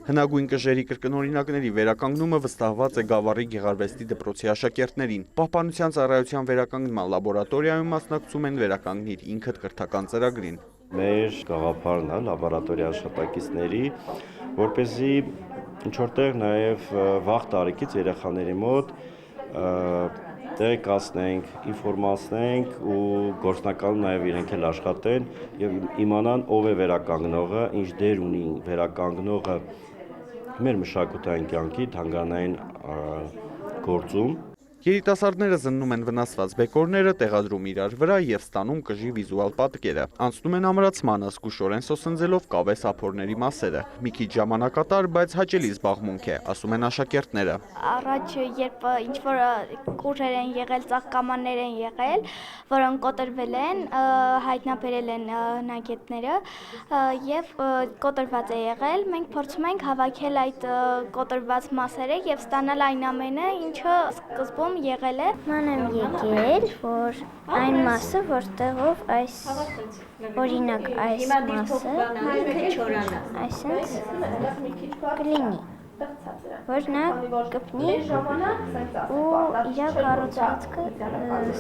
Հնագույն կժերի կրկնօրինակների վերականգնումը վստահված է Գավառի գեղարվեստի դպրոցի աշակերտներին։ Պահպանության ծառայության վերականգնման լաբորատորիայում մասնակցում են վերականգնիր ինքդ կրթական ծրագրին։ Մեր գաղափարն է լաբորատորիա աշխատակիցների, որպեսզի ինչ-որտեղ նաև վաղ տարիքից երեխաների մոտ տեղեկացնենք, ինֆորմացնենք ու գործնականում նաև իրենք էլ աշխատեն եւ իմանան ով է վերականգնողը, ինչ դեր ունի վերականգնողը մեր մշակութային կյանքի թանգարանային գործում։ Երիտասարդները զննում են վնասված բեկորները, տեղադրում իրար վրա եւ ստանում կժի վիզուալ պատկերը։ Անցնում են ամրացմանը, զգուշորեն սոսնձելով կավե սափորների մասերը։ Մի քիչ ժամանակատար, բայց հաճելի զբաղմունք է, ասում են աշակերտները։ Առաջ երբ ինչ-որ կուրեր են եղել, ծաղկամաններ են եղել, որոնք կոտրվել են, հայտնաբերել են հնագետները եւ կոտրված է եղել, մենք փորձում ենք հավաքել այդ կոտրված մասերը եւ ստանալ այն ամենը, ինչը սկզբում եղել է։ Ման եմ եկել, որ այն մասը, որտեղով այս օրինակ այս մասը այսինքն կլինի, որ նա կպնի ու իր կառուցվածքը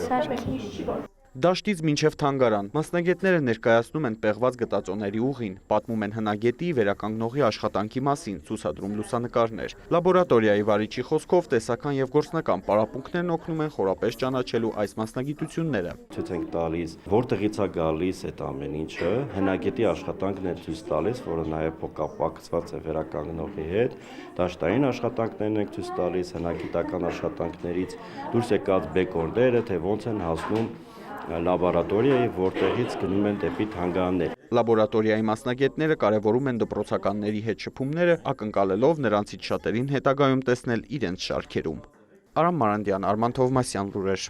սարքի։ Դաշտից մինչև թանգարան մասնագետները ներկայացնում են պեղված գտածոների ուղին, պատմում են հնագետի վերականգնողի աշխատանքի մասին, ցուցադրում լուսանկարներ։ Լաբորատորիայի վարիչի խոսքով տեսական եւ գործնական պարապմունքներն օգնում են խորապես ճանաչելու այս մասնագիտությունները։ Ցույց ենք տալիս, որտեղից է գալիս այդ ամեն ինչը, հնագետի աշխատանքն է ցույց տալիս, որը նաև փոխկապակցված է վերականգնողի հետ, դաշտային աշխատանքներն ենք ցույց տալիս, հնագիտական աշխատանքներից դուրս եկած բեկորները, թե ոնց են հասնում լաբորատորիայի, որտեղից գնում են դեպի թանգարաններ։ Լաբորատորիայի մասնագետները կարևորում են դպրոցականների հետ շփումները, ակնկալելով նրանցից շատերին հետագայում տեսնել իրենց շարքերում։ Արամ Մարանդյան, Արման Թովմասյան, լուրեր։